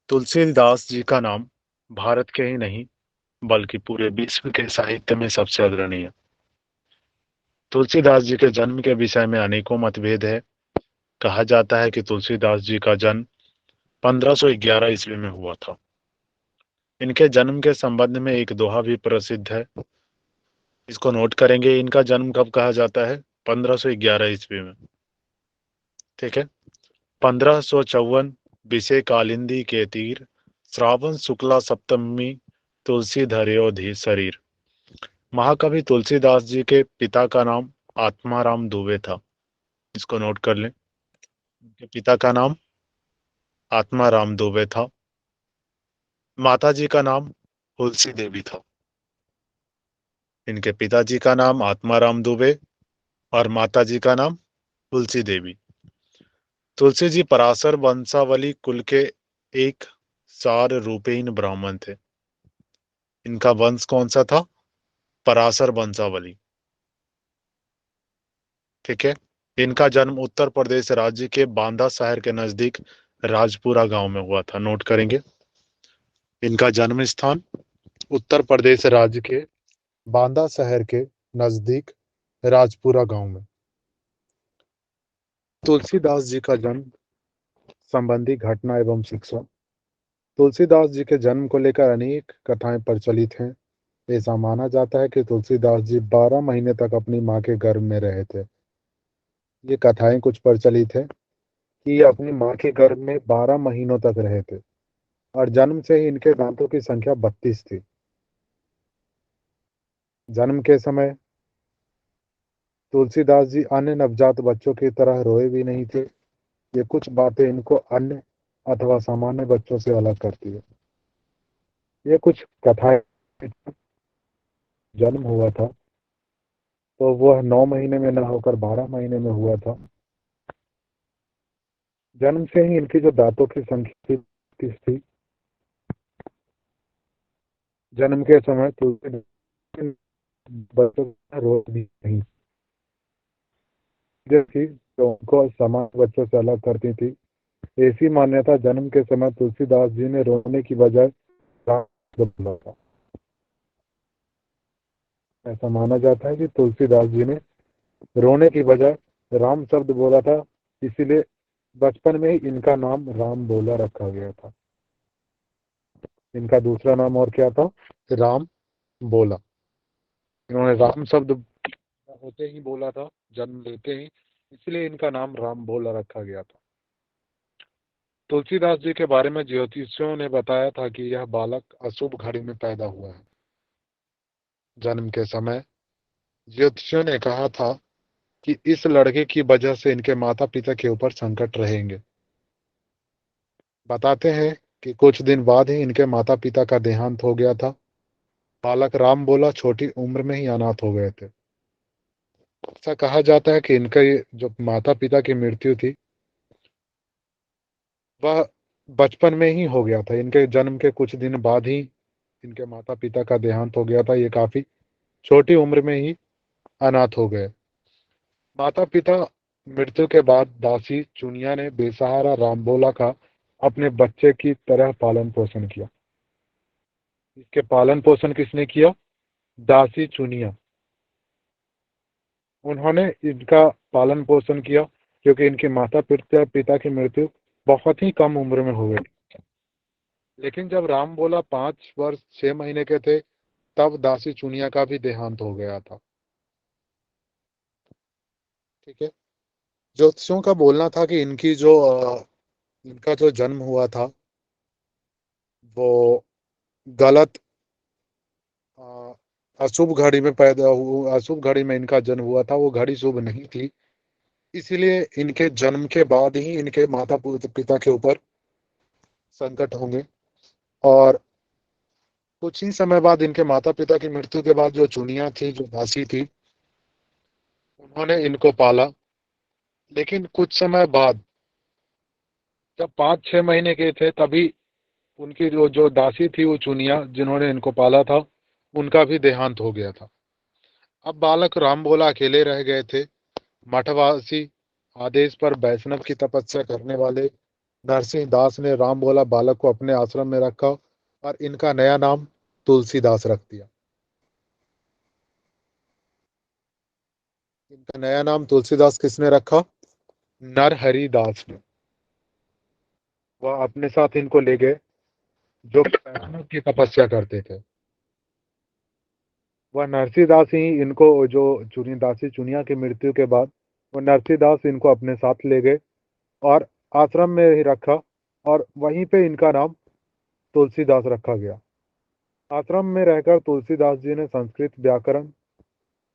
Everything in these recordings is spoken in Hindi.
तुलसीदास जी का नाम भारत के ही नहीं बल्कि पूरे विश्व के साहित्य में सबसे अग्रणी है। तुलसीदास जी के जन्म के विषय में अनेकों मतभेद है। कहा जाता है कि तुलसीदास जी का जन्म 1511 ईस्वी में हुआ था। इनके जन्म के संबंध में एक दोहा भी प्रसिद्ध है। इसको नोट करेंगे। इनका जन्म कब कहा जाता है? 1511 ईस्वी में। ठीक है। 1554 बिसे कालिंदी के तीर, श्रावण शुक्ला सप्तमी, तुलसी धर्यो धी शरीर। महाकवि तुलसीदास जी के पिता का नाम आत्माराम दुबे था। इसको नोट कर लें। उनके पिता का नाम आत्माराम दुबे था। माता जी का नाम तुलसी देवी था। इनके पिताजी का नाम आत्माराम दुबे और माता जी का नाम तुलसी देवी। तुलसी जी पराशर वंशावली कुल के एक सार रूपेण ब्राह्मण थे। इनका वंश कौन सा था? पराशर वंशावली। ठीक है। इनका जन्म उत्तर प्रदेश राज्य के बांदा शहर के नजदीक राजपुरा गांव में हुआ था। नोट करेंगे। इनका जन्म स्थान उत्तर प्रदेश राज्य के बांदा शहर के नजदीक राजपुरा गांव में। तुलसीदास जी का जन्म संबंधी घटना एवं शिक्षा। तुलसीदास जी के जन्म को लेकर अनेक कथाएं प्रचलित हैं। ऐसा माना जाता है कि तुलसीदास जी 12 महीने तक अपनी मां के गर्भ में रहे थे। ये कथाएं कुछ प्रचलित है कि ये अपनी मां के गर्भ में 12 महीनों तक रहे थे और जन्म से ही इनके दांतों की संख्या 32 थी। जन्म के समय तुलसीदास जी अन्य नवजात बच्चों की तरह रोए भी नहीं थे। ये कुछ बातें इनको अन्य अथवा सामान्य बच्चों से अलग करती है। ये कुछ कथाएं। जन्म हुआ था तो वह 9 महीने में न होकर 12 महीने में हुआ था। जन्म से ही इनकी जो दांतों की संख्या थी। जन्म के समय तुलसी बच्चों को रोक भी नहीं थी, जो उनको सामान्य बच्चों से अलग करती थी। ऐसी मान्यता जन्म के समय तुलसीदास जी ने रोने की बजाय राम शब्द बोला था। ऐसा माना जाता है कि तुलसीदास जी ने रोने की बजाय राम शब्द बोला था। इसीलिए बचपन में ही इनका नाम राम बोला रखा गया था। इनका दूसरा नाम और क्या था? राम बोला। इन्होंने राम शब्द होते ही बोला था, जन्म लेते ही, इसलिए इनका नाम राम बोला रखा गया था। तुलसीदास जी के बारे में ज्योतिषियों ने बताया था कि यह बालक अशुभ घड़ी में पैदा हुआ है। जन्म के समय ज्योतिषियों ने कहा था कि इस लड़के की वजह से इनके माता पिता के ऊपर संकट रहेंगे। बताते हैं कि कुछ दिन बाद ही इनके माता पिता का देहांत हो गया था। बालक राम बोला छोटी उम्र में ही अनाथ हो गए थे। ऐसा कहा जाता है कि इनका ये जो माता पिता की मृत्यु थी वह बचपन में ही हो गया था। इनके जन्म के कुछ दिन बाद ही इनके माता पिता का देहांत हो गया था। ये काफी छोटी उम्र में ही अनाथ हो गए। माता पिता मृत्यु के बाद दासी चुनिया ने बेसहारा रामबोला का अपने बच्चे की तरह पालन पोषण किया। इसके पालन पोषण किसने किया? दासी चुनिया। उन्होंने इनका पालन पोषण किया क्योंकि इनके माता पिता पिता की मृत्यु बहुत ही कम उम्र में हो गई। लेकिन जब राम बोला 5 वर्ष 6 महीने के थे तब दासी चुनिया का भी देहांत हो गया था। ठीक है। ज्योतिषियों का बोलना था कि इनका जो जन्म हुआ था वो गलत अ, अशुभ घड़ी में पैदा हुआ। अशुभ घड़ी में इनका जन्म हुआ था, वो घड़ी शुभ नहीं थी। इसीलिए इनके जन्म के बाद ही इनके माता पिता के ऊपर संकट होंगे। और कुछ ही समय बाद इनके माता पिता की मृत्यु के बाद जो चुनिया थी, जो दासी थी, उन्होंने इनको पाला। लेकिन कुछ समय बाद जब 5 6 महीने के थे तभी उनकी जो जो दासी थी, वो चुनिया जिन्होंने इनको पाला था, उनका भी देहांत हो गया था। अब बालक राम भोला अकेले रह गए थे। मठवासी आदेश पर वैष्णव की तपस्या करने वाले नरसिंह दास ने राम बोला बालक को अपने आश्रम में रखा और इनका नया नाम तुलसीदास रख दिया। इनका नया नाम तुलसीदास किसने रखा? नरहरि दास ने। वह अपने साथ इनको ले गए जो पैंगों की तपस्या करते थे। वह नरसिंहदास ही इनको जो दासी चुनिया की मृत्यु के बाद वो नरसिंहदास इनको अपने साथ ले गए और आश्रम में ही रखा और वहीं पे इनका नाम तुलसीदास रखा गया। आश्रम में रहकर तुलसीदास जी ने संस्कृत व्याकरण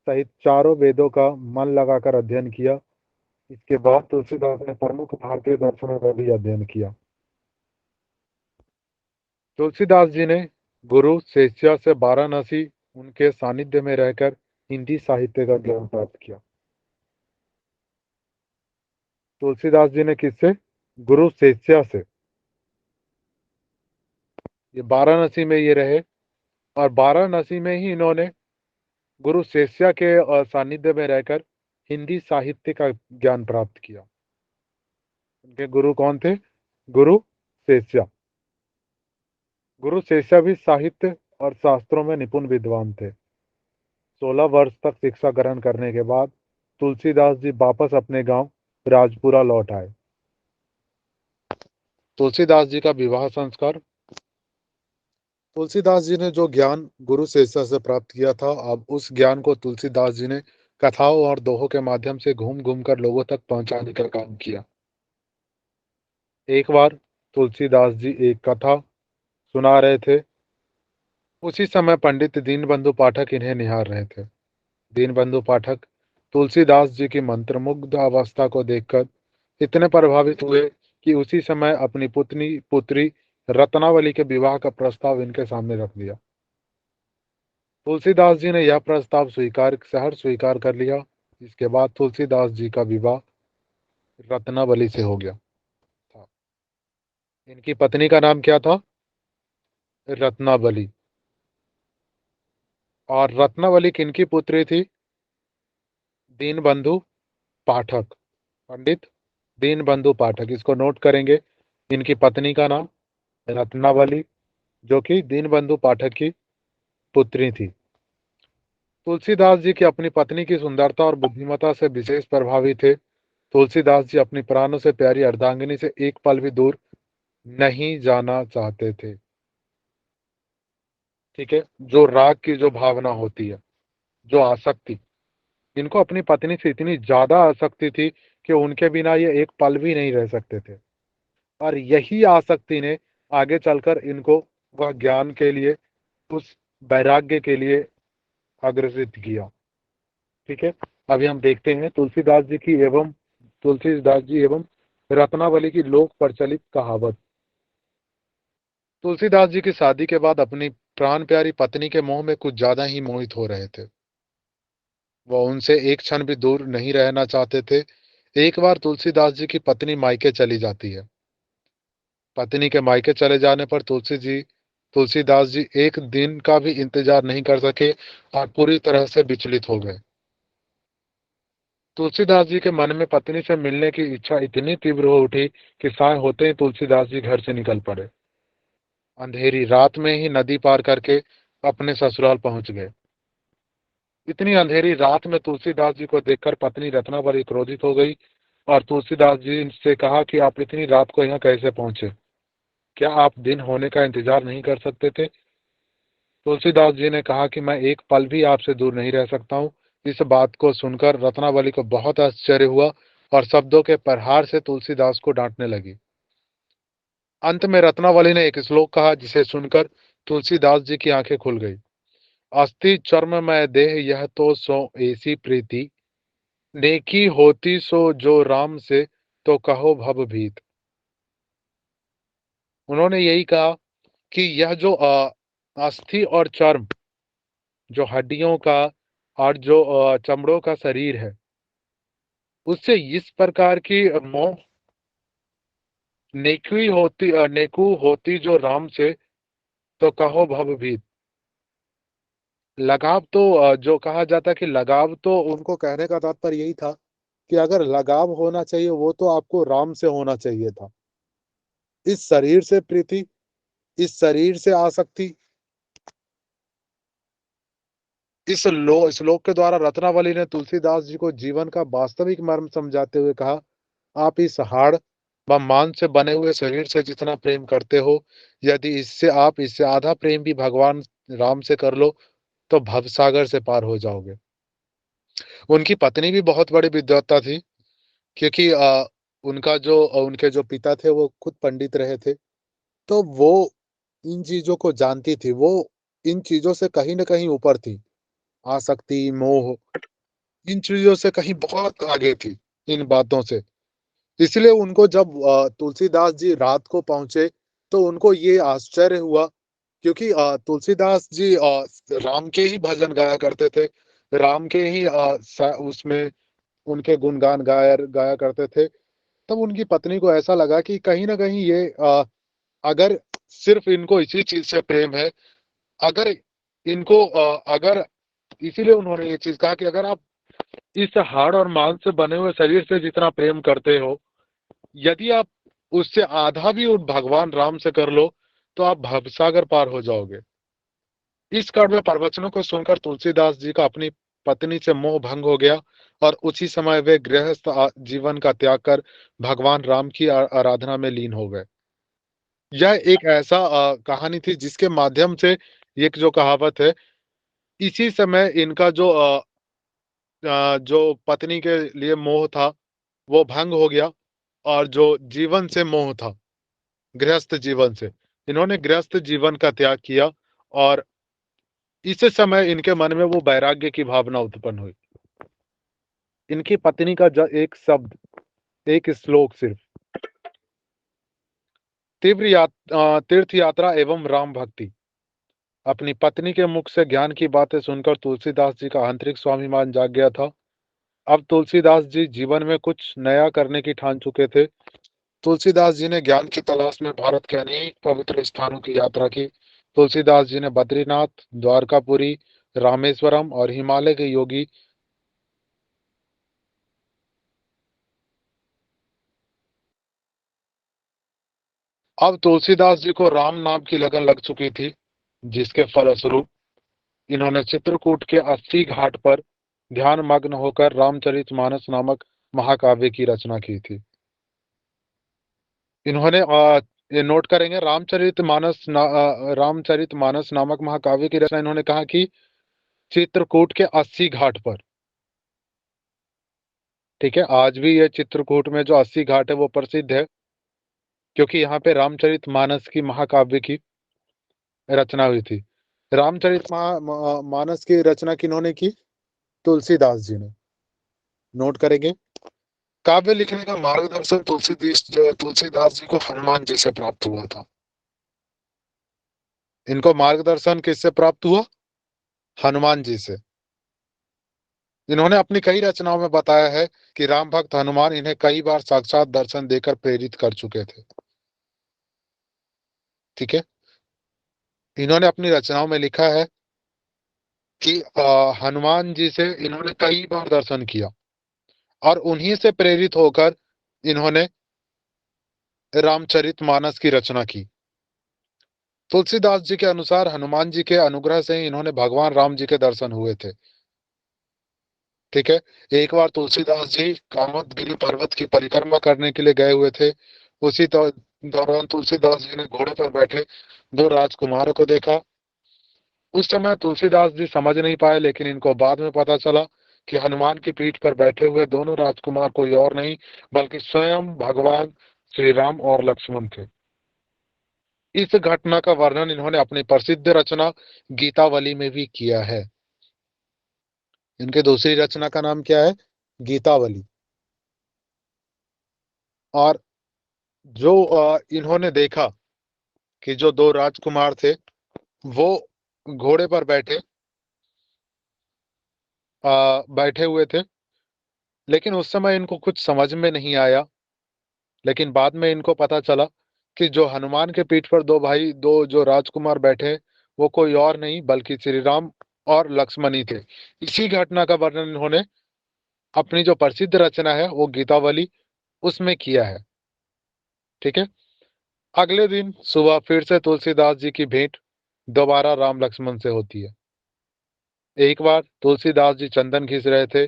सहित चारों वेदों का मन लगाकर अध्ययन किया। इसके बाद तुलसीदास ने प्रमुख भारतीय दर्शनों का भी अध्ययन किया। तुलसीदास जी ने गुरु शिष्य से वाराणसी उनके सानिध्य में रहकर हिंदी साहित्य का ज्ञान प्राप्त किया। तुलसीदास जी ने किससे? गुरु शिष्य से। ये वाराणसी में ये रहे और वाराणसी में ही इन्होंने गुरु शिष्य के सानिध्य में रहकर हिंदी साहित्य का ज्ञान प्राप्त किया। उनके गुरु कौन थे? गुरु शिष्य। गुरु शिष्य भी साहित्य और शास्त्रों में निपुण विद्वान थे। 16 वर्ष तक शिक्षा ग्रहण करने के बाद तुलसीदास जी वापस अपने गांव राजपुरा लौट आए। तुलसीदास जी का विवाह संस्कार। तुलसीदास जी ने जो ज्ञान गुरु शिष्य से प्राप्त किया था, अब उस ज्ञान को तुलसीदास जी ने कथाओं और दोहों के माध्यम से घूम घूम कर लोगों तक पहुंचाने का काम किया। एक बार तुलसीदास जी एक कथा सुना रहे थे। उसी समय पंडित दीनबंधु पाठक इन्हें निहार रहे थे। दीनबंधु पाठक तुलसीदास जी की मंत्रमुग्ध अवस्था को देखकर इतने प्रभावित हुए कि उसी समय अपनी पुत्री रत्नावली के विवाह का प्रस्ताव इनके सामने रख दिया। तुलसीदास जी ने यह प्रस्ताव स्वीकार कर लिया। इसके बाद तुलसीदास जी का विवाह रत्नावली से हो गया था। इनकी पत्नी का नाम क्या था? रत्नावली। और रत्नावली किनकी पुत्री थी? दीनबंधु पाठक। पंडित दीनबंधु पाठक, इसको नोट करेंगे। इनकी पत्नी का नाम रत्नावली, जो कि दीनबंधु पाठक की पुत्री थी। तुलसीदास जी की अपनी पत्नी की सुंदरता और बुद्धिमत्ता से विशेष प्रभावित थे। तुलसीदास जी अपनी प्राणों से प्यारी अर्धांगिनी से एक पल भी दूर नहीं जाना चाहते थे। ठीक है, जो राग की जो भावना होती है, जो आसक्ति, इनको अपनी पत्नी से इतनी ज्यादा आसक्ति थी कि उनके बिना ये एक पल भी नहीं रह सकते थे। और यही आसक्ति ने आगे चलकर इनको वह ज्ञान के लिए, उस वैराग्य के लिए अग्रसित किया। ठीक है, अभी हम देखते हैं तुलसीदास जी एवं रत्नावली की लोक प्रचलित कहावत। तुलसीदास जी की शादी के बाद अपनी प्राण प्यारी पत्नी के मोह में कुछ ज्यादा ही मोहित हो रहे थे। वह उनसे एक क्षण भी दूर नहीं रहना चाहते थे। एक बार तुलसीदास जी की पत्नी मायके चली जाती है। पत्नी के मायके चले जाने पर तुलसीदास जी एक दिन का भी इंतजार नहीं कर सके और पूरी तरह से विचलित हो गए। तुलसीदास जी के मन में पत्नी से मिलने की इच्छा इतनी तीव्र हो उठी कि साय होते ही तुलसीदास जी घर से निकल पड़े। अंधेरी रात में ही नदी पार करके अपने ससुराल पहुंच गए। इतनी अंधेरी रात में तुलसीदास जी को देखकर पत्नी रत्नावली क्रोधित हो गई और तुलसीदास जी से कहा कि आप इतनी रात को यहाँ कैसे पहुंचे? क्या आप दिन होने का इंतजार नहीं कर सकते थे? तुलसीदास जी ने कहा कि मैं एक पल भी आपसे दूर नहीं रह सकता हूँ। इस बात को सुनकर रत्नावली को बहुत आश्चर्य हुआ और शब्दों के प्रहार से तुलसीदास को डांटने लगी। अंत में रत्नावली ने एक श्लोक कहा जिसे सुनकर तुलसीदास जी की आंखें खुल गई। अस्थि चर्म में देह यह तो सो ऐसी प्रीति, नेकी होती सो जो राम से, तो कहो भव भीत। उन्होंने यही कहा कि यह जो अस्थि और चर्म, जो हड्डियों का और जो चमड़ों का शरीर है, उससे इस प्रकार की मोह नेकू होती जो राम से, तो कहो भवभीत। लगाव तो जो कहा जाता है कि लगाव, तो उनको कहने का तात्पर्य यही था कि अगर लगाव होना चाहिए वो तो आपको राम से होना चाहिए था। इस शरीर से प्रीति, इस शरीर से आसक्ति। इस श्लोक के द्वारा रत्नावली ने तुलसीदास जी को जीवन का वास्तविक मर्म समझाते हुए कहा, आप इस हाड़ व मांस से बने हुए शरीर से जितना प्रेम करते हो, यदि इससे आधा प्रेम भी भगवान राम से कर लो तो भवसागर से पार हो जाओगे। उनकी पत्नी भी बहुत बड़ी विद्वता थी, क्योंकि उनके जो पिता थे वो खुद पंडित रहे थे। तो वो इन चीजों को जानती थी, वो इन चीजों से कहीं ना कहीं ऊपर थी। आसक्ति, मोह, इन चीजों से कहीं बहुत आगे थी, इन बातों से। इसलिए उनको जब तुलसीदास जी रात को पहुंचे तो उनको ये आश्चर्य हुआ, क्योंकि तुलसीदास जी राम के ही भजन गाया करते थे, राम के ही उसमें उनके गुणगान गाया गाया करते थे। तब उनकी पत्नी को ऐसा लगा कि कहीं ना कहीं ये अगर सिर्फ इनको इसी चीज से प्रेम है, अगर अगर इसीलिए उन्होंने ये चीज कहा कि अगर आप इस हाड़ और मांस से बने हुए शरीर से जितना प्रेम करते हो, यदि आप उससे आधा भी उस भगवान राम से कर लो तो आप भवसागर पार हो जाओगे। इस कड़वे प्रवचनों को सुनकर तुलसीदास जी का अपनी पत्नी से मोह भंग हो गया और उसी समय वे गृहस्थ जीवन का त्याग कर भगवान राम की आराधना में लीन हो गए। यह एक ऐसा कहानी थी जिसके माध्यम से, एक जो कहावत है, इसी समय इनका जो पत्नी के लिए मोह था वो भंग हो गया, और जो जीवन से मोह था, गृहस्थ जीवन से, इन्होंने गृहस्थ जीवन का त्याग किया, और इस समय इनके मन में वो वैराग्य की भावना उत्पन्न हुई। इनकी पत्नी का एक शब्द, एक श्लोक सिर्फ, तीर्थ यात्रा एवं राम भक्ति, अपनी पत्नी के मुख से ज्ञान की बातें सुनकर तुलसीदास जी का आंतरिक स्वाभिमान जाग गया था। अब तुलसीदास जी जीवन में कुछ नया करने की ठान चुके थे। तुलसीदास जी ने ज्ञान की तलाश में भारत के अनेक पवित्र स्थानों की यात्रा की। तुलसीदास जी ने बद्रीनाथ, द्वारकापुरी, रामेश्वरम और हिमालय के योगी। अब तुलसीदास जी को राम नाम की लगन लग चुकी थी, जिसके फलस्वरूप इन्होंने चित्रकूट के 80 घाट पर ध्यान मग्न होकर रामचरितमानस नामक महाकाव्य की रचना की थी। इन्होंने ये नोट करेंगे, रामचरितमानस नामक महाकाव्य की रचना इन्होंने कहा कि चित्रकूट के 80 घाट पर। ठीक है, आज भी ये चित्रकूट में जो 80 घाट है वो प्रसिद्ध है, क्योंकि यहाँ पे रामचरितमानस की महाकाव्य की रचना हुई थी। मानस की रचना किन्होंने की? तुलसीदास जी ने। नोट करेंगे, काव्य लिखने का मार्गदर्शन तुलसीदास जी को हनुमान जी से प्राप्त हुआ था। इनको मार्गदर्शन किससे प्राप्त हुआ? हनुमान जी से। इन्होंने अपनी कई रचनाओं में बताया है कि राम भक्त हनुमान इन्हें कई बार साक्षात दर्शन देकर प्रेरित कर चुके थे। ठीक है, इन्होंने अपनी रचनाओं में लिखा है कि हनुमान जी से इन्होंने कई बार दर्शन किया, और उन्हीं से प्रेरित होकर इन्होंने रामचरितमानस की रचना की। तुलसीदास जी के अनुसार हनुमान जी के अनुग्रह से ही इन्होंने भगवान राम जी के दर्शन हुए थे। ठीक है, एक बार तुलसीदास जी कामदगिरि पर्वत की परिक्रमा करने के लिए गए हुए थे। उसी दौरान तुलसीदास जी ने घोड़े पर बैठे दो राजकुमारों को देखा। उस समय तुलसीदास जी समझ नहीं पाए, लेकिन इनको बाद में पता चला कि हनुमान की पीठ पर बैठे हुए दोनों राजकुमार कोई और नहीं बल्कि स्वयं भगवान श्री राम और लक्ष्मण थे। इस घटना का वर्णन इन्होंने अपनी प्रसिद्ध रचना गीतावली में भी किया है। इनके दूसरी रचना का नाम क्या है? गीतावली। और जो इन्होंने देखा कि जो दो राजकुमार थे वो घोड़े पर बैठे हुए थे, लेकिन उस समय इनको कुछ समझ में नहीं आया। लेकिन बाद में इनको पता चला कि जो हनुमान के पीठ पर दो जो राजकुमार बैठे, वो कोई और नहीं बल्कि श्री राम और लक्ष्मण ही थे। इसी घटना का वर्णन इन्होंने अपनी जो प्रसिद्ध रचना है वो गीतावली, उसमें किया है। ठीक है, अगले दिन सुबह फिर से तुलसीदास जी की भेंट दोबारा राम लक्ष्मण से होती है। एक बार तुलसीदास जी चंदन घिस रहे थे,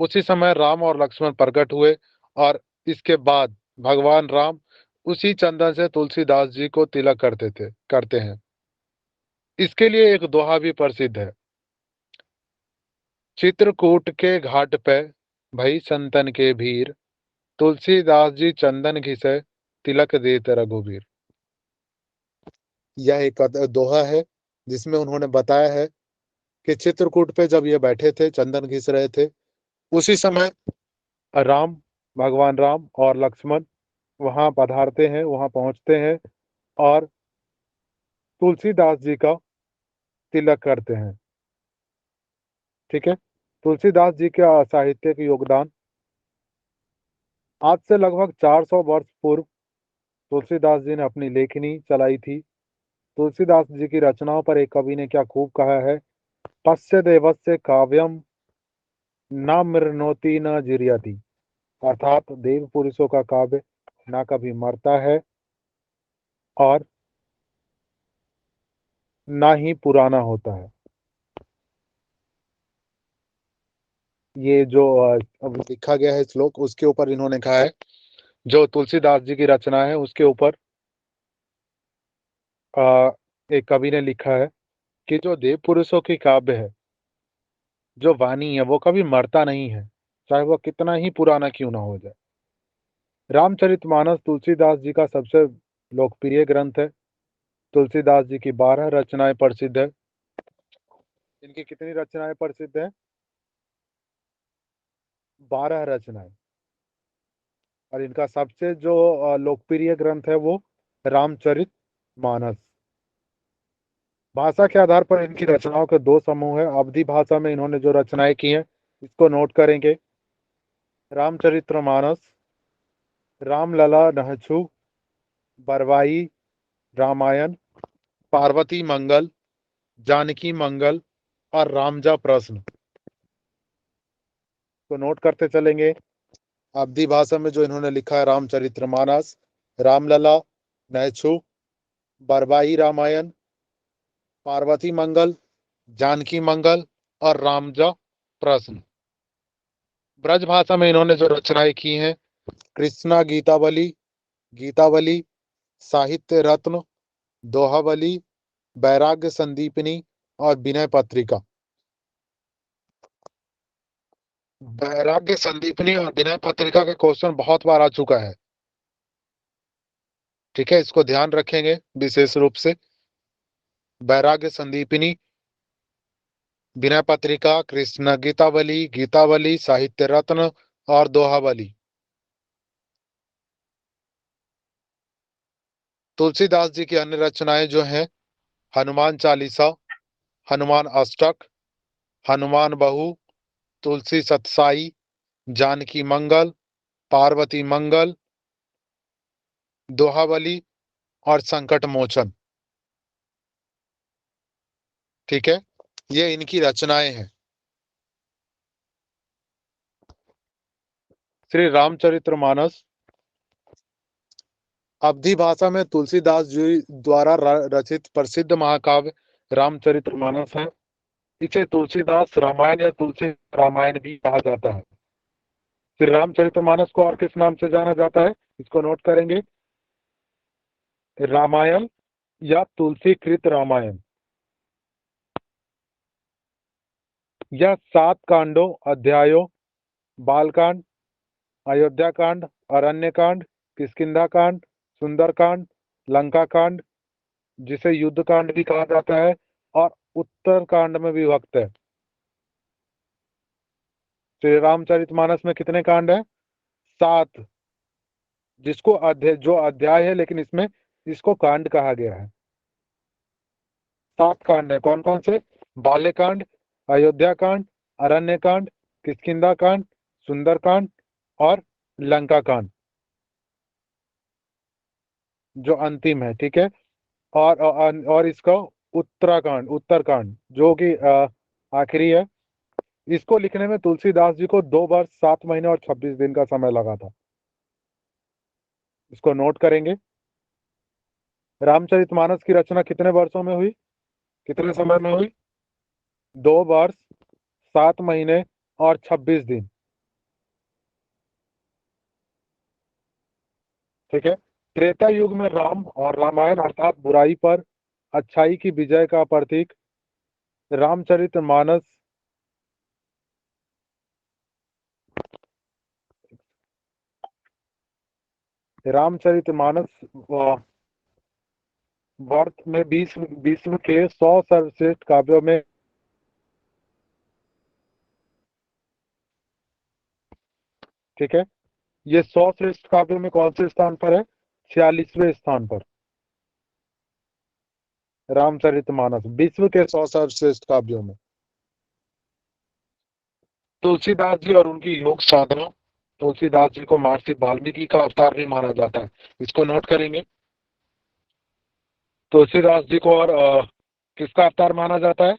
उसी समय राम और लक्ष्मण प्रकट हुए और इसके बाद भगवान राम उसी चंदन से तुलसीदास जी को तिलक करते हैं। इसके लिए एक दोहा भी प्रसिद्ध है। चित्रकूट के घाट पे भई संतन के भीर, तुलसीदास जी चंदन घिसे, तिलक देत रघुबीर। यह एक दोहा है जिसमें उन्होंने बताया है कि चित्रकूट पे जब ये बैठे थे, चंदन घिस रहे थे, उसी समय राम, भगवान राम और लक्ष्मण वहां पधारते हैं, वहां पहुंचते हैं और तुलसीदास जी का तिलक करते हैं। ठीक है। तुलसीदास जी का साहित्यिक योगदान। आज से लगभग 400 वर्ष पूर्व तुलसीदास जी ने अपनी लेखनी चलाई थी। तुलसीदास जी की रचनाओं पर एक कवि ने क्या खूब कहा है, पश्य देवस्य काव्यम न मृणोति न जीर्यति। अर्थात देव पुरुषों का काव्य ना कभी मरता है और ना ही पुराना होता है। ये जो अब लिखा गया है श्लोक, उसके ऊपर इन्होंने कहा है, जो तुलसीदास जी की रचना है उसके ऊपर एक कवि ने लिखा है कि जो देव पुरुषों की काव्य है, जो वाणी है, वो कभी मरता नहीं है, चाहे वह कितना ही पुराना क्यों ना हो जाए। रामचरितमानस तुलसीदास जी का सबसे लोकप्रिय ग्रंथ है। तुलसीदास जी की 12 रचनाएं प्रसिद्ध है। इनकी कितनी रचनाएं प्रसिद्ध है? 12 रचनाएं। और इनका सबसे जो लोकप्रिय ग्रंथ है वो रामचरित मानस। भाषा के आधार पर इनकी रचनाओं के दो समूह है। अवधी भाषा में इन्होंने जो रचनाएं की हैं, इसको नोट करेंगे। रामचरितमानस, रामलला नहछु, बरवाई रामायण, पार्वती मंगल, जानकी मंगल और रामजा प्रश्न को नोट करते चलेंगे। अवधी भाषा में जो इन्होंने लिखा है, रामचरितमानस, रामलला नहछु, बरवाई रामायण, पार्वती मंगल, जानकी मंगल और रामजा प्रश्न। ब्रज भाषा में इन्होंने जो रचनाएं की हैं, कृष्णा गीतावली, गीतावली, साहित्य रत्न, दोहावली, वैराग्य संदीपिनी और विनय पत्रिका। वैराग्य संदीपिनी और विनय पत्रिका का क्वेश्चन बहुत बार आ चुका है। ठीक है, इसको ध्यान रखेंगे विशेष रूप से। वैराग्य संदीपिनी, विनय पत्रिका, कृष्ण गीतावली, गीतावली, साहित्य रत्न और दोहावली। तुलसीदास जी की अन्य रचनाएं जो हैं, हनुमान चालीसा, हनुमान अष्टक, हनुमान बहु, तुलसी सतसाई, जानकी मंगल, पार्वती मंगल, दोहावली और संकट मोचन। ठीक है, ये इनकी रचनाएं हैं। श्री रामचरितमानस अवधी भाषा में तुलसीदास जी द्वारा रचित प्रसिद्ध महाकाव्य रामचरितमानस है। इसे तुलसीदास रामायण या तुलसी रामायण भी कहा जाता है। श्री रामचरितमानस को और किस नाम से जाना जाता है, इसको नोट करेंगे। रामायण या तुलसीकृत रामायण। यह 7 कांडों, अध्यायों, बालकांड, अयोध्या कांड, अरण्य कांड, किष्किंधा कांड, सुंदर कांड, लंका कांड, जिसे युद्ध कांड भी कहा जाता है, और उत्तर कांड में विभक्त है। श्री रामचरितमानस में कितने कांड है? 7। जिसको जो अध्याय है, लेकिन इसमें इसको कांड कहा गया है। 7 कांड है। कौन कौन से? बाल्यकांड, अयोध्या कांड, अरण्य कांड, किष्किंधा कांड, सुंदर कांड और लंका कांड, जो अंतिम है। ठीक है। और इसका उत्तरकांड जो कि आखिरी है। इसको लिखने में तुलसीदास जी को 2 वर्ष 7 महीने और 26 दिन का समय लगा था। इसको नोट करेंगे। रामचरितमानस की रचना कितने वर्षों में हुई, कितने समय में हुई? 2 वर्ष, 7 महीने और 26 दिन। ठीक है। त्रेता युग में राम और रामायण अर्थात बुराई पर अच्छाई की विजय का प्रतीक रामचरितमानस रामचरितमानस वर्ष में विश्व के 100 सर्वश्रेष्ठ काव्यों में, ठीक है, ये 100 श्रेष्ठ काव्यों में कौन से स्थान पर है? 46वें स्थान पर। रामचरितमानस विश्व के 100 सर्वश्रेष्ठ काव्यों में। तुलसीदास जी और उनकी योग साधना। तुलसीदास जी को महर्षि वाल्मीकि का अवतार भी माना जाता है, इसको नोट करेंगे। तुलसीदास जी को और किसका अवतार माना जाता है?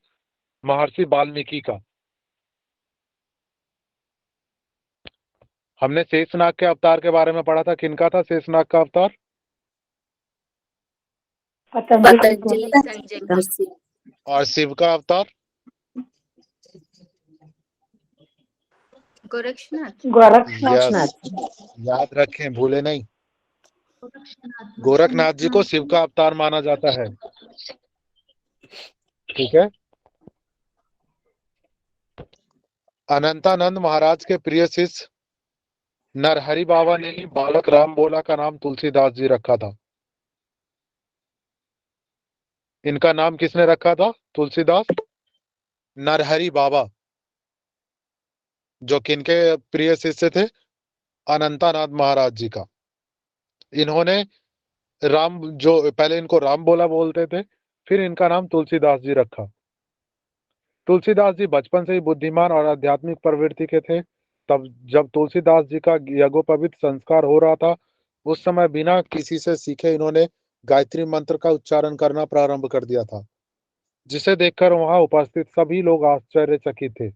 महर्षि वाल्मीकि का। हमने शेषनाग के अवतार के बारे में पढ़ा था, किनका था शेषनाग का अवतार? पतंजलि संजय। और शिव का अवतार? गोरक्षनाथ। याद रखें, भूले नहीं। गोरखनाथ जी को शिव का अवतार माना जाता है। ठीक है। अनंतानंद महाराज के प्रिय शिष्य नरहरि बाबा ने ही बालक राम बोला का नाम तुलसीदास जी रखा था। इनका नाम किसने रखा था? तुलसीदास। नरहरि बाबा जो किनके प्रिय शिष्य थे? अनंतानंद महाराज जी का। इन्होंने राम, जो पहले इनको राम बोला बोलते थे, फिर इनका नाम तुलसीदास जी रखा। तुलसीदास जी बचपन से ही बुद्धिमान और आध्यात्मिक प्रवृत्ति के थे। तब जब तुलसीदास जी का यज्ञोपवीत संस्कार हो रहा था, उस समय बिना किसी से सीखे इन्होंने गायत्री मंत्र का उच्चारण करना प्रारंभ कर दिया था, जिसे देखकर वहां उपस्थित सभी लोग आश्चर्यचकित थे।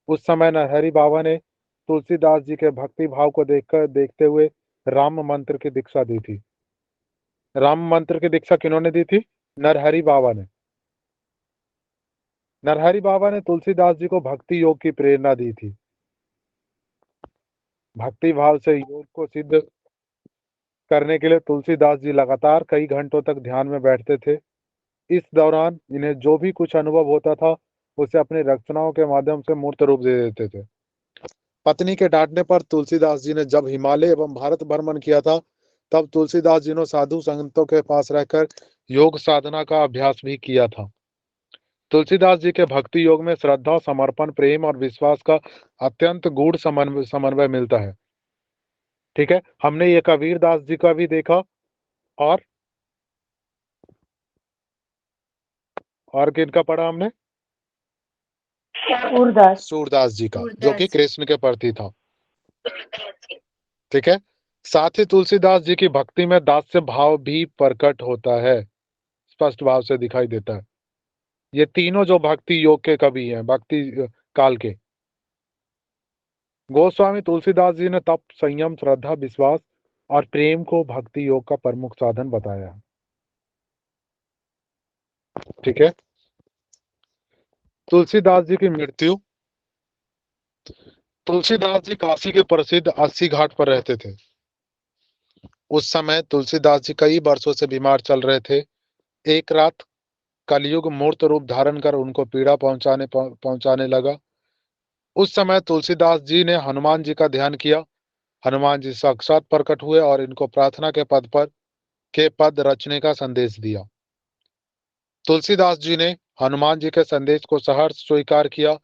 उस समय नरहरि बाबा ने तुलसीदास जी के भक्ति भाव को देखते हुए राम मंत्र की दीक्षा दी थी। राम मंत्र की दीक्षा किन्होंने दी थी? नरहरि बाबा ने। नरहरि बाबा ने तुलसीदास जी को भक्ति योग की प्रेरणा दी थी। भक्ति भाव से योग को सिद्ध करने के लिए तुलसीदास जी लगातार कई घंटों तक ध्यान में बैठते थे। इस दौरान इन्हें जो भी कुछ अनुभव होता था, उसे अपनी रचनाओं के माध्यम से मूर्त रूप दे देते थे। पत्नी के डांटने पर तुलसीदास जी ने जब हिमालय एवं भारत भ्रमण किया था, तब तुलसीदास जी ने साधु संतों के पास रहकर योग साधना का अभ्यास भी किया था। तुलसीदास जी के भक्ति योग में श्रद्धा, समर्पण, प्रेम और विश्वास का अत्यंत गूढ़ समन्वय मिलता है। ठीक है। हमने ये कबीर दास जी का भी देखा, और किनका पढ़ा हमने? सूरदास जी का, जो कि कृष्ण के प्रति था। ठीक है। साथ ही तुलसीदास जी की भक्ति में दास्य भाव भी प्रकट होता है, स्पष्ट भाव से दिखाई देता है। ये तीनों जो भक्ति योग के कवि हैं, भक्ति काल के। गोस्वामी तुलसीदास जी ने तप, संयम, श्रद्धा, विश्वास और प्रेम को भक्ति योग का प्रमुख साधन बताया है। ठीक है। तुलसीदास जी की मृत्यु। तुलसीदास जी काशी के प्रसिद्ध 80 घाट पर रहते थे। उस समय तुलसीदास जी कई वर्षों से बीमार चल रहे थे। एक रात कलयुग मूर्त रूप धारण कर उनको पीड़ा पहुंचाने लगा। उस समय तुलसीदास जी ने हनुमान जी का ध्यान किया। हनुमान जी साक्षात प्रकट हुए और इनको प्रार्थना के पद रचने का संदेश दिया। तुलसीदास जी ने हनुमान जी के संदेश को सहर्ष स्वीकार किया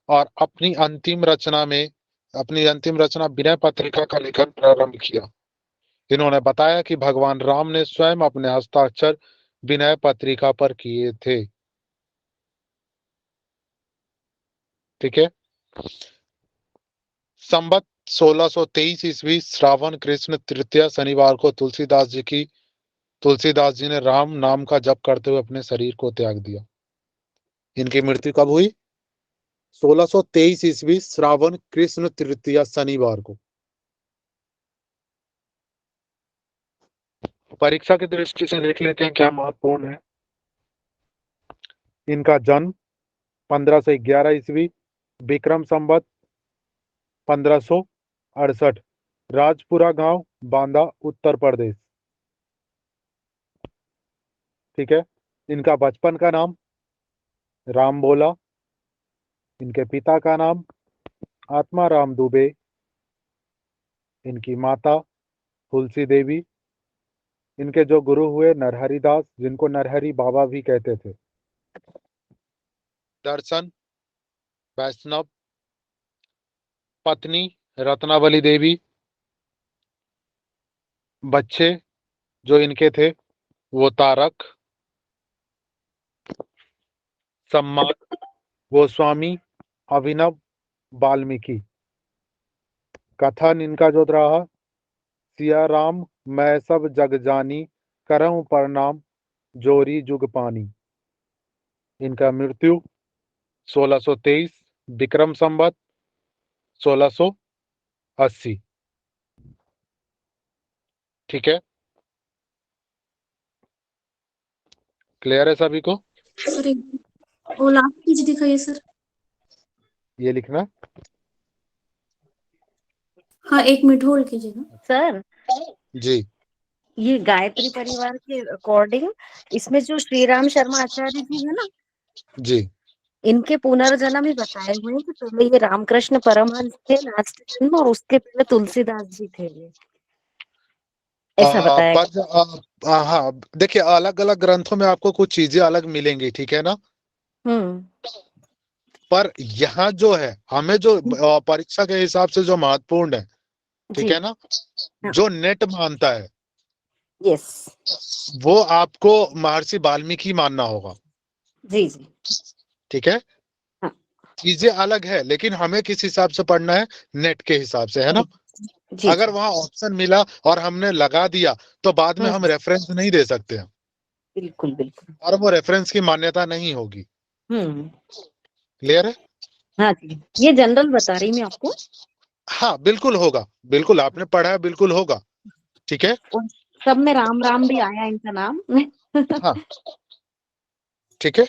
और अपनी अंतिम रचना विनय पत्रिका का लेखन प्रारंभ किया। इन्होंने बताया कि भगवान राम ने स्वयं अपने हस्ताक्षर विनय पत्रिका पर किए थे। ठीक है। संवत 1623 ईस्वी श्रावण कृष्ण तृतीया शनिवार को तुलसीदास जी ने राम नाम का जप करते हुए अपने शरीर को त्याग दिया। इनकी मृत्यु कब हुई? 1623 ईस्वी श्रावण कृष्ण तृतीया शनिवार को। परीक्षा की दृष्टि से देख लेते हैं क्या महत्वपूर्ण है। इनका जन्म 1511 ईस्वी, विक्रम संवत 1568, राजपुरा गांव, बांदा, उत्तर प्रदेश। ठीक है। इनका बचपन का नाम राम बोला। इनके पिता का नाम आत्मा राम दुबे। इनकी माता तुलसी देवी। इनके जो गुरु हुए नरहरि दास, जिनको नरहरि बाबा भी कहते थे। दर्शन वैष्णव। पत्नी रत्नावली देवी। बच्चे जो इनके थे वो तारक, सम्मान, गोस्वामी, अभिनव, वाल्मीकि। कथन इनका जो रहा, सिया राम मैं सब जग जानी, करऊं प्रणाम जोरी जुग पानी। इनका मृत्यु 1623 विक्रम संवत 1680। ठीक है, क्लियर है सभी को? सर वो लास्ट पेज दिखाइए सर। ये लिखना। हाँ 1 मिनट होल्ड कीजिएगा सर, जी ये गायत्री परिवार के अकॉर्डिंग इसमें जो श्री राम शर्मा आचार्य जी है ना, जी। इनके पुनर्जन्म ही बताए हुए हैं कि पहले ये रामकृष्ण परमहंस थे लास्ट जन्म, और उसके पहले तुलसीदास जी थे ये, ऐसा बताया गया। पर हाँ, देखिए अलग अलग ग्रंथों में आपको कुछ चीजें अलग मिलेंगी, ठीक है ना। पर यहाँ जो है हमें जो परीक्षा के हिसाब से जो महत्वपूर्ण है, ठीक जी। है ना, हाँ। जो नेट मानता है यस। वो आपको महर्षि वाल्मीकि मानना होगा। जी जी। ठीक है। हाँ। चीजें अलग है लेकिन हमें किस हिसाब से पढ़ना है, नेट के हिसाब से, है ना। जी अगर जी। वहां ऑप्शन मिला और हमने लगा दिया तो बाद में हम रेफरेंस नहीं दे सकते हैं, बिल्कुल बिल्कुल। और वो रेफरेंस की मान्यता नहीं होगी। हम्म। क्लियर है? हाँ जी, ये जनरल बता रही मैं आपको। हाँ बिल्कुल होगा, बिल्कुल आपने पढ़ा है, बिल्कुल होगा। ठीक है। और सब में राम राम भी आया इनका नाम। हाँ ठीक है।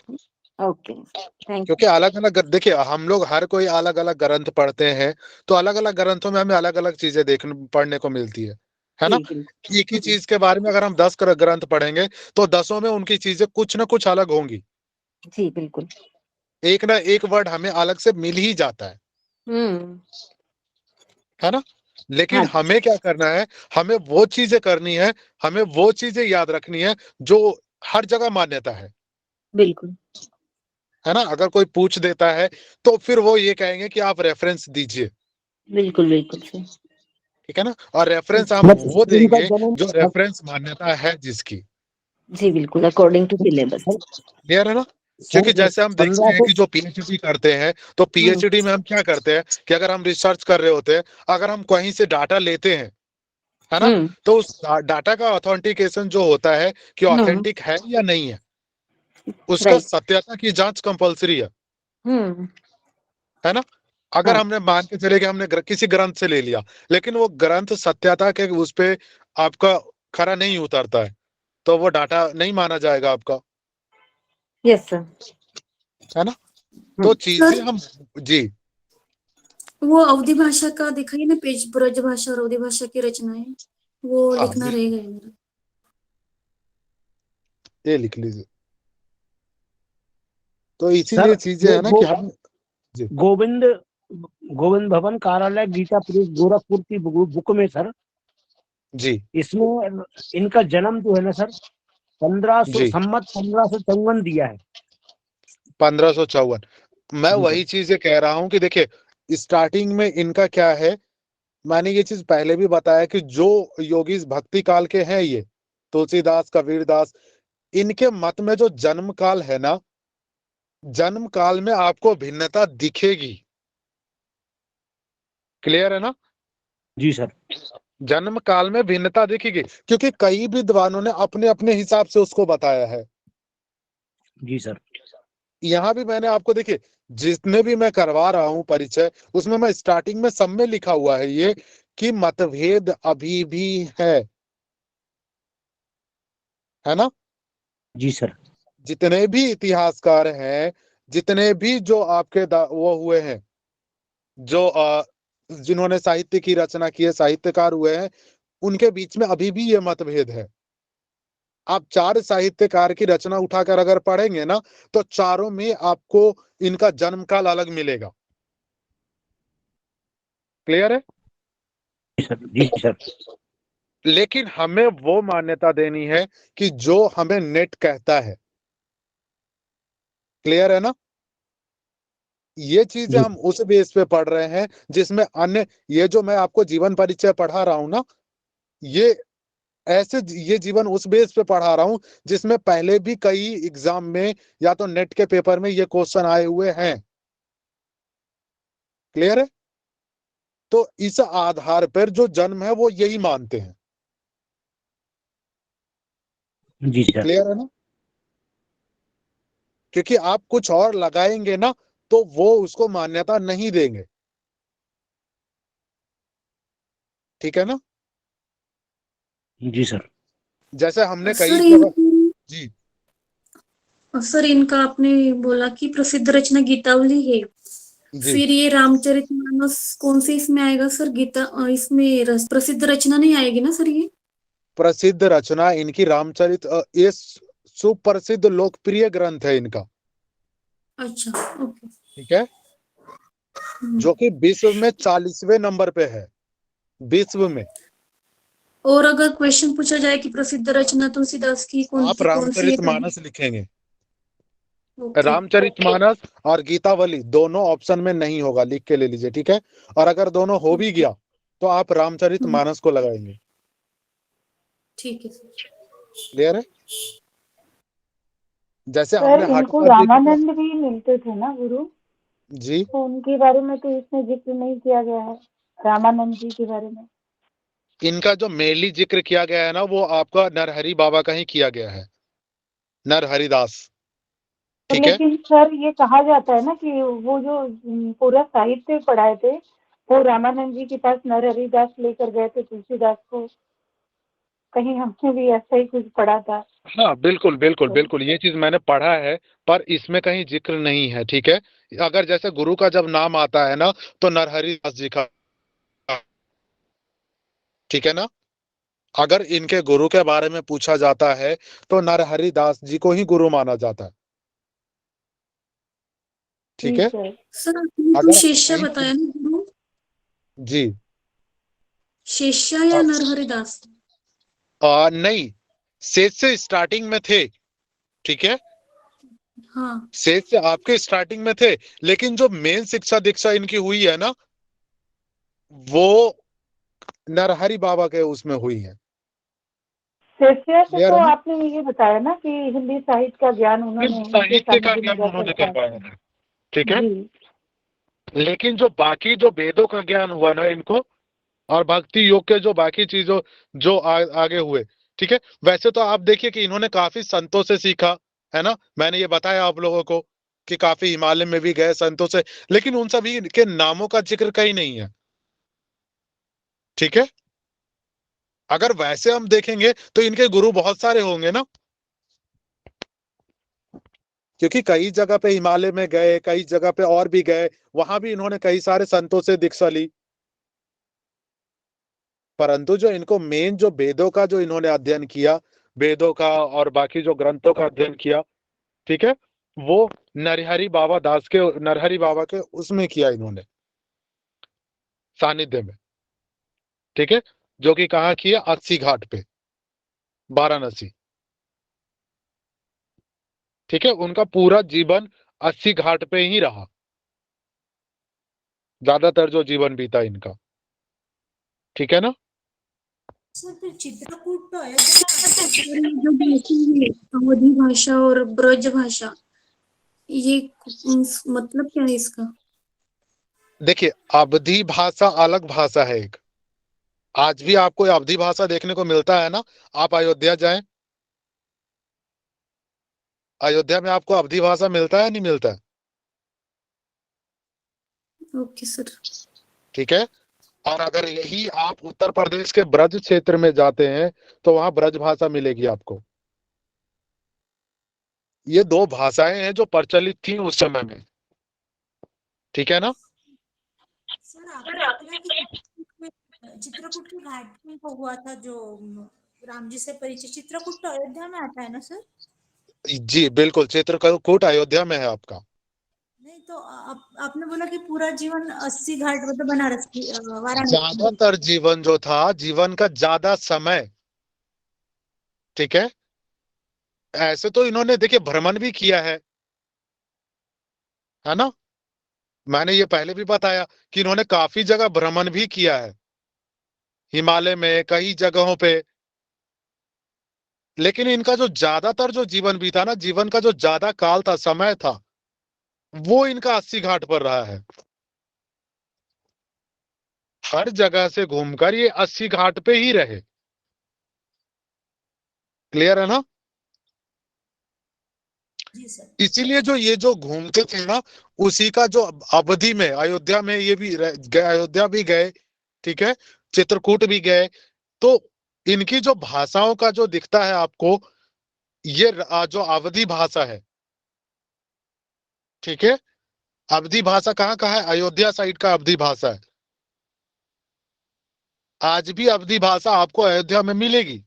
ओके, थैंक क्योंकि अलग अलग देखिए हम लोग हर कोई अलग अलग ग्रंथ पढ़ते हैं, तो अलग अलग ग्रंथों में हमें अलग अलग चीजें देखने पढ़ने को मिलती है यू। ना। जी बिल्कुल। एक ही चीज के बारे में अगर हम 10 ग्रंथ पढ़ेंगे तो 10 में उनकी चीजें कुछ ना कुछ अलग होंगी। जी बिल्कुल। एक ना एक वर्ड हमें अलग से मिल ही जाता हम्म। है ना। लेकिन हाँ जी। हमें क्या करना है, हमें वो चीजें करनी है, हमें वो चीजें याद रखनी है जो हर जगह मान्यता बिल्कुल है ना। अगर कोई पूछ देता है तो फिर वो ये कहेंगे कि आप रेफरेंस दीजिए, बिल्कुल बिल्कुल सही। ठीक है ना। और रेफरेंस हम वो देंगे जो रेफरेंस मान्यता है जिसकी। जी बिल्कुल, अकॉर्डिंग टू सिलेबस। क्लियर है ना। क्योंकि जैसे हम देखते हैं कि जो पीएचडी करते हैं तो पीएचडी में हम क्या करते हैं कि अगर हम रिसर्च कर रहे होते हैं, अगर हम कहीं से डाटा लेते हैं, है ना, तो उस डाटा का ऑथेंटिकेशन जो होता है कि ऑथेंटिक है या नहीं है, उसका राइट। सत्यता की जांच कंपलसरी हम्म। है ना। अगर हाँ। हमने मान के चले कि हमने किसी ग्रंथ से ले लिया लेकिन वो ग्रंथ सत्यता के उस पे आपका खरा नहीं उतरता है तो वो डाटा नहीं माना जाएगा आपका, यस सर। है ना। तो चीजें सर हम जी वो अवधि भाषा का दिखाइए ना पेज, ब्रज भाषा और अवधि भाषा की रचनाएं, वो हाँ लिखना रहेगा मेरा। ये लिख लीजिए। तो इसीलिए चीजें है ना कि हम जी गोविंद गोविंद भवन कार्यालय गीता प्रेस गोरखपुर की बुक में सर, जी इसमें इनका जन्म जो है ना सर 1500 जी संमत 1554 दिया है। 1554। मैं जी सर। वही चीजें कह रहा हूं कि देखिए स्टार्टिंग में इनका क्या है, मैंने ये चीज पहले भी बताया कि जो योगी भक्ति काल के हैं ये तुलसीदास कबीरदास, इनके मत में जो जन्म काल है ना, जन्म काल में आपको भिन्नता दिखेगी। क्लियर है ना। जी सर। जन्म काल में भिन्नता दिखेगी क्योंकि कई विद्वानों ने अपने अपने हिसाब से उसको बताया है। जी सर। यहाँ भी मैंने आपको देखिए जितने भी मैं करवा रहा हूं परिचय, उसमें मैं स्टार्टिंग में सब में लिखा हुआ है ये कि मतभेद अभी भी है। है ना। जी सर। जितने भी इतिहासकार हैं, जितने भी जो आपके वो हुए हैं, जो जिन्होंने साहित्य की रचना की है, साहित्यकार हुए हैं, उनके बीच में अभी भी ये मतभेद है। आप 4 साहित्यकार की रचना उठाकर अगर पढ़ेंगे ना, तो चारों में आपको इनका जन्म काल अलग मिलेगा। क्लियर है। जी सर। जी सर। लेकिन हमें वो मान्यता देनी है कि जो हमें नेट कहता है। क्लियर है ना। ये चीजें जी हम उस बेस पे पढ़ रहे हैं जिसमें अन्य, ये जो मैं आपको जीवन परिचय पढ़ा रहा हूं ना, ये ऐसे ये जीवन उस बेस पे पढ़ा रहा हूं जिसमें पहले भी कई एग्जाम में या तो नेट के पेपर में ये क्वेश्चन आए हुए हैं। क्लियर है। तो इस आधार पर जो जन्म है वो यही मानते हैं। जी सर। क्लियर है ना। क्योंकि आप कुछ और लगाएंगे ना, तो वो उसको मान्यता नहीं देंगे। ठीक है ना। जी सर। जैसे हमने कई सर जगह। जी सर इनका आपने बोला कि प्रसिद्ध रचना गीतावली है, जी। फिर ये रामचरितमानस कौन से इसमें आएगा सर? गीता इसमें प्रसिद्ध रचना नहीं आएगी ना सर ये? प्रसिद्ध रचना इनकी रामचरित, ये सुप्रसिद्ध लोकप्रिय ग्रंथ है इनका। अच्छा, ओके। ठीक है। जो कि विश्व में 40वें नंबर पे है, विश्व में। और अगर क्वेश्चन पूछा जाए कि प्रसिद्ध रचना तुलसीदास की आप कौन सी है, रामचरितमानस लिखेंगे। ओके। रामचरितमानस और गीतावली दोनों ऑप्शन में नहीं होगा, लिख के ले लीजिए। ठीक है। और अगर दोनों हो भी गया तो आप रामचरितमानस को लगाएंगे। ठीक है सर। क्लियर है। जैसे सर हमने इनको हाटूकर जी की। रामानंद भी मिलते थे ना गुरु, जी। तो उनके बारे में तो इसमें जिक्र नहीं किया गया है, रामानंद जी के बारे में। इनका जो मेनली जिक्र किया गया है ना, वो आपका नरहरि बाबा का ही किया गया है, नरहरिदास। तो ठीक है। लेकिन सर ये कहा जाता है ना कि वो जो पूरा साहित्य पढ़ाए थे वो रामानंद जी के पास नरहरिदास लेकर गए थे तुलसीदास को, कहीं हमने भी ऐसा ही कुछ पढ़ा था। हाँ बिल्कुल बिल्कुल तो बिल्कुल, ये चीज मैंने पढ़ा है, पर इसमें कहीं जिक्र नहीं है। ठीक है। अगर जैसे गुरु का जब नाम आता है ना, तो नरहरिदास जी का। ठीक है ना। अगर इनके गुरु के बारे में पूछा जाता है तो नरहरिदास जी को ही गुरु माना जाता है। ठीक जी है। सर। सर आपने तो अगर शेष्या कहीं बताया ना गुरु, जी। शेष्या या नरहरिदास? नहीं, सेज से स्टार्टिंग में थे। ठीक है। हाँ। सेज से आपके स्टार्टिंग में थे, लेकिन जो मेन शिक्षा दीक्षा इनकी हुई है ना, वो नरहरि बाबा के उसमें हुई है। शेषिया से क्लियर तो है ना। आपने ये बताया ना कि हिंदी साहित्य का ज्ञान सिर्फ उन्होंने उनके साहित्य का सानिध्य में ज्ञान रहकर उन्होंने प्राप्त करवाया है। ठीक किया। है। जी लेकिन जो बाकी जो वेदों का ज्ञान हुआ ना इनको, और भक्ति योग के जो बाकी चीजों जो आगे हुए। ठीक है। वैसे तो आप देखिए कि इन्होंने काफी संतों से सीखा, है ना। मैंने ये बताया आप लोगों को कि काफी हिमालय में भी गए संतों से, लेकिन उन सभी के नामों का जिक्र कहीं नहीं है। ठीक है। अगर वैसे हम देखेंगे तो इनके गुरु बहुत सारे होंगे ना, क्योंकि कई जगह पे हिमालय में गए, कई जगह पे और भी गए, वहां भी इन्होंने कई सारे संतों से दीक्षा ली। परंतु जो इनको मेन जो वेदों का जो इन्होंने अध्ययन किया, वेदों का और बाकी जो ग्रंथों का अध्ययन किया, ठीक है, वो नरहरि बाबा के उसमें किया इन्होंने, सानिध्य में। ठीक है। जो कि कहाँ किया, 80 घाट पे, वाराणसी। ठीक है। उनका पूरा जीवन 80 घाट पे ही रहा, ज्यादातर जो जीवन बीता इनका। ठीक है ना। सर फिर चित्रकूट तो आया था। सर ये जो भाषा है, अवधी भाषा और ब्रज भाषा, ये मतलब क्या है इसका? देखिए, अवधी भाषा अलग भाषा है एक। आज भी आपको अवधी भाषा देखने को मिलता है ना। आप अयोध्या जाएं, अयोध्या में आपको अवधी भाषा मिलता है नहीं मिलता है। Okay sir. ठीक है। और अगर यही आप उत्तर प्रदेश के ब्रज क्षेत्र में जाते हैं तो वहां ब्रज भाषा मिलेगी आपको। ये दो भाषाएं हैं जो प्रचलित थी उस समय में, ठीक है ना। सर आपने बोला कि चित्रकूट के घाट में वो हुआ था जो राम जी से परिचय, चित्रकूट तो अयोध्या में आता है ना सर? जी बिल्कुल, चित्रकूट अयोध्या में है आपका। नहीं तो आपने बोला कि पूरा जीवन 80 घाट मतलब बनारस की वाराणसी में। ज्यादातर जीवन जो था, जीवन का ज्यादा समय, ठीक है। ऐसे तो इन्होंने देखिए भ्रमण भी किया है ना। मैंने ये पहले भी बताया कि इन्होंने काफी जगह भ्रमण भी किया है, हिमालय में कई जगहों पे। लेकिन इनका जो ज्यादातर जो जीवन बीता ना, जीवन का जो ज्यादा काल था, समय था, वो इनका 80 घाट पर रहा है। हर जगह से घूमकर ये 80 घाट पे ही रहे। क्लियर है ना। जी सर। इसीलिए जो ये जो घूमते थे ना, उसी का जो अवधि में अयोध्या में ये भी गए, अयोध्या भी गए, ठीक है, चित्रकूट भी गए। तो इनकी जो भाषाओं का जो दिखता है आपको, ये जो अवधी भाषा है, ठीक है। अवधी भाषा कहाँ का है? अयोध्या साइड का अवधी भाषा है। आज भी अवधी भाषा आपको अयोध्या में मिलेगी,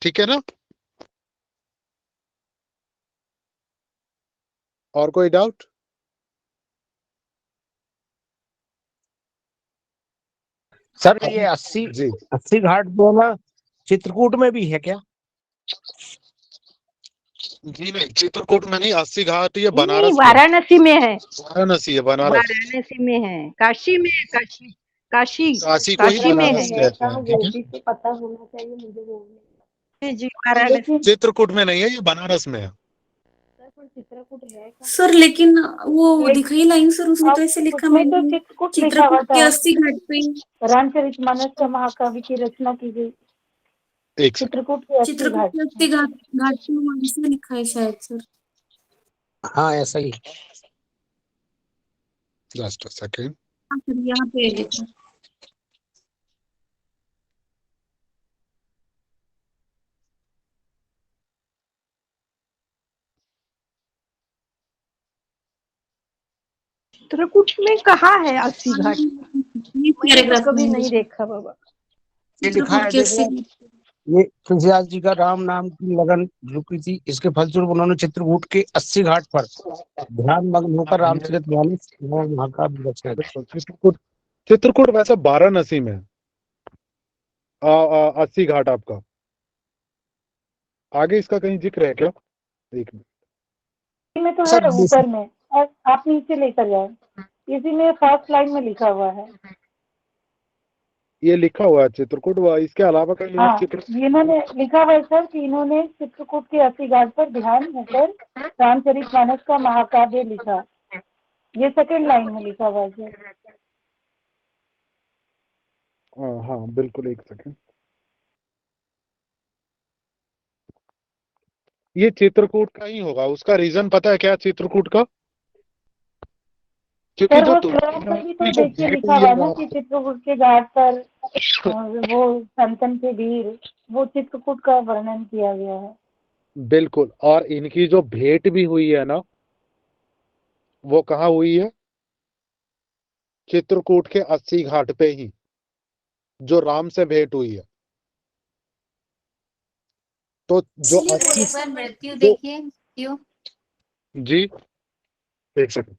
ठीक है ना। और कोई डाउट? सर ये 80 जी 80 घाट जो है ना, चित्रकूट में भी है क्या? जी नहीं, चित्रकूट में नहीं, 80 घाट ये नहीं नहीं, बनारस में है। वाराणसी में है। वाराणसी है, बनारस। वाराणसी में है, काशी में है, काशी काशी काशी को ही काशी में है बनारस ये। कहते हैं, ठीक वो है। भी तो पता होना चाहिए मुझे वो नहीं। जी जी, वाराणसी। लेकिन चित्रकूट में नहीं है, ये बनारस में है। सर कोई चित्रकूट है क्या? सर लेकिन वो एक दिखाई लाइन सर, उसमें तो ऐसे लिखा उसमें तो मैंने चित्रकूट लिखा हुआ चित्रकूट के था, 80 घाट पे। रामचरितमानस का महाकाव्य की रचना की गई एक सेकंड, चित्रकूट के 80 चित्रकूट घाट। के 80 घाट घाट पे वहां से लिखा है शायद सर। हाँ ऐसा ही। Just a second. हाँ सर, यहाँ पे है लिखा। चित्रकूट में कहाँ है 80 घाट? ये मैंने तो पैराग्राफ कभी में नहीं देखा बाबा। ये लिखा चित्रकूट है के 80 देखो, ये तुलसीदास जी का राम नाम की लगन रुकी थी, इसके फलस्वरूप उन्होंने चित्रकूट के 80 घाट पर ध्यान मग्न होकर रामचरितमानस महाकाव्य रचना की। चित्रकूट, चित्रकूट वैसे वाराणसी में है। 80 घाट आपका आगे इसका कहीं जिक्र है क्या? एक मिनट। में तो सर है ऊपर में, और आप नीचे लेकर जाए, इसी में फर्स्ट लाइन में लिखा हुआ है। ये लिखा हुआ है चित्रकूट, इसके अलावा कहीं और हाँ, चित्र? इन्होंने लिखा हुआ है सर कि इन्होंने चित्रकूट के 80 घाट पर ध्यान होकर रामचरितमानस का महाकाव्य लिखा। ये सेकंड लाइन में लिखा हुआ है सर। हाँ हाँ बिल्कुल, एक सेकंड। ये चित्रकूट का ही होगा। उसका रीजन पता है क्या चित्रकूट का? क्योंकि सर जो वो श्लोक में भी तो जो देखिए भेंट लिखा हुई हुआ है है ना ना, कि चित्रकूट के घाट पर वो संतन के वीर, वो चित्रकूट का वर्णन किया गया है। बिल्कुल। और इनकी जो भेंट भी हुई है ना, वो कहाँ हुई है? चित्रकूट के 80 घाट पे ही, जो राम से भेंट हुई है। तो जो इसलिए बोले 80, सर मृत्यु जो देखिए क्यों। जी एक सेकंड,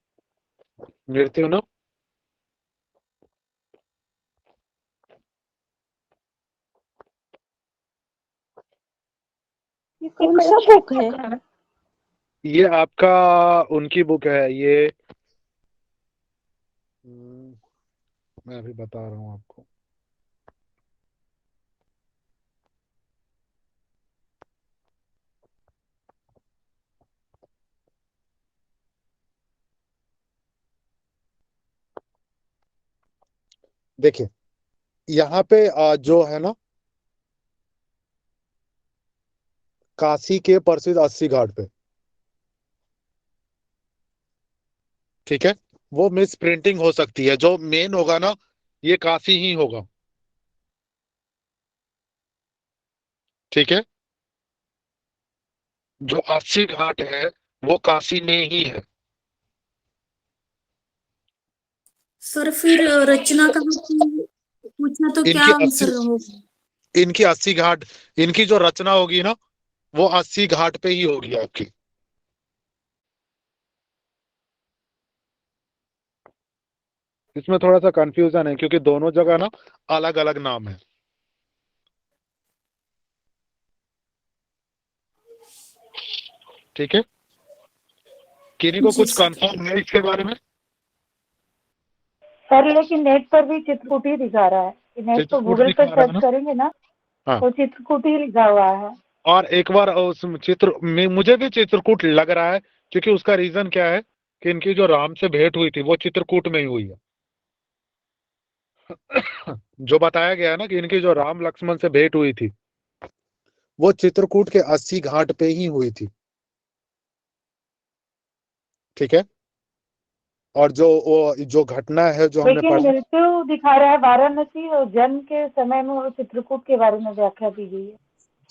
मृत्यु ना, ये कौन सा बुक है? ये आपका उनकी बुक है ये। मैं अभी बता रहा हूँ आपको। देखिए यहाँ पे जो है ना, काशी के प्रसिद्ध 80 घाट पे, ठीक है। वो मिस प्रिंटिंग हो सकती है, जो मेन होगा ना, ये काशी ही होगा, ठीक है। जो 80 घाट है वो काशी में ही है। सर फिर रचना का पूछना तो क्या इनकी 80 आंसर होगा? इनकी 80 घाट, इनकी जो रचना होगी ना वो 80 घाट पे ही होगी आपकी। इसमें थोड़ा सा कंफ्यूजन है क्योंकि दोनों जगह ना अलग अलग नाम है। ठीक है, किन्हीं को जी कुछ सर। कंफर्म है इसके बारे में? सर लेकिन नेट पर भी चित्रकूट ही दिखा रहा है, नेट पर चित्रकूट गूगल दिखा पर रहा है सर्च ना? करेंगे ना हाँ, तो चित्रकूट ही लिखा हुआ है। और एक बार उस चित्र में मुझे भी चित्रकूट लग रहा है क्योंकि उसका रीजन क्या है कि इनकी जो राम से भेंट हुई थी वो चित्रकूट में ही हुई है। जो बताया गया है ना कि इनकी जो राम लक्ष्मण से भेंट हुई थी वो चित्रकूट के 80 घाट पे ही हुई थी। ठीक है, और जो घटना है जो हमने लेकिन पढ़ा। मृत्यु दिखा रहा है वाराणसी और जन्म के समय में वो चित्रकूट के बारे में व्याख्या की गई है,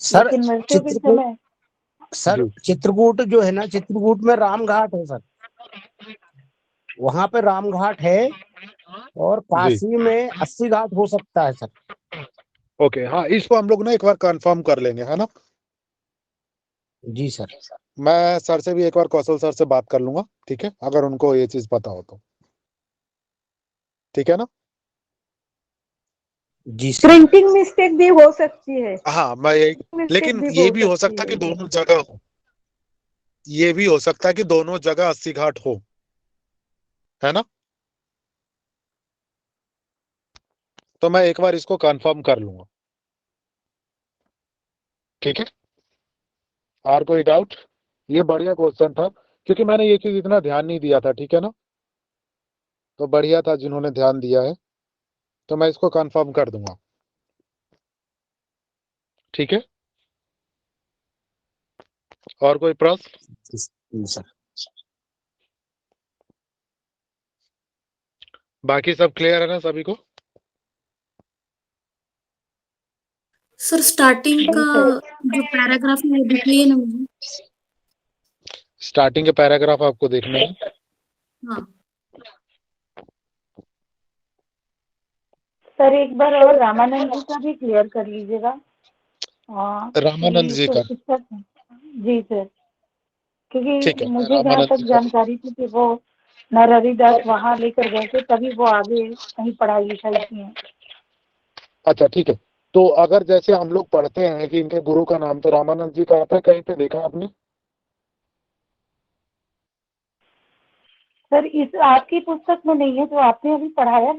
सर लेकिन मृत्यु के चित्रकूट समय सर जी चित्रकूट जो है ना, चित्रकूट में राम घाट है सर, वहां पे राम घाट है। और जी, काशी में 80 घाट हो सकता है सर। ओके, हाँ, इसको हम लोग ना एक बार कंफर्म कर लेंगे, है ना? जी सर। मैं सर से भी एक बार कौशल सर से बात कर लूंगा, ठीक है, अगर उनको ये चीज पता हो तो। ठीक है ना? जी सर। प्रिंटिंग मिस्टेक भी हो सकती है, हाँ, मैं यही, मिस्टेक लेकिन भी ये हो भी हो सकती सकता है है। कि दोनों जगह हो। ये भी हो सकता है कि दोनों जगह 80 घाट हो, है ना? तो मैं एक बार इसको कंफर्म कर लूंगा। ठीक है, और कोई डाउट? ये बढ़िया क्वेश्चन था क्योंकि मैंने ये चीज इतना ध्यान नहीं दिया था, ठीक है ना? तो बढ़िया था जिन्होंने ध्यान दिया है, तो मैं इसको कंफर्म कर दूंगा। ठीक है, और कोई प्रश्न? जी सर। बाकी सब क्लियर है ना सभी को? सर स्टार्टिंग का जी सर। जो पैराग्राफ है वो दिखाइए ना मुझे। स्टार्टिंग के पैराग्राफ आपको देखना है। हाँ। सर एक बार और रामानंद जी का भी क्लियर कर लीजिएगा। हाँ, रामानंद कि जी तो का? पुस्तक जी सर, ठीक क्योंकि है, मैं मुझे जहाँ रामानंद तक जी का। जानकारी थी कि वो नरहरिदास वहां लेकर गए थे, तभी वो आगे कहीं पढ़ाई लिखाई की है। अच्छा, ठीक है, तो अगर जैसे हम लोग पढ़ते हैं कि इनके गुरु का नाम तो रामानंद जी का आता है, कहीं पे देखा आपने? सर इस आपकी पुस्तक में नहीं है जो आपने अभी पढ़ाया ना।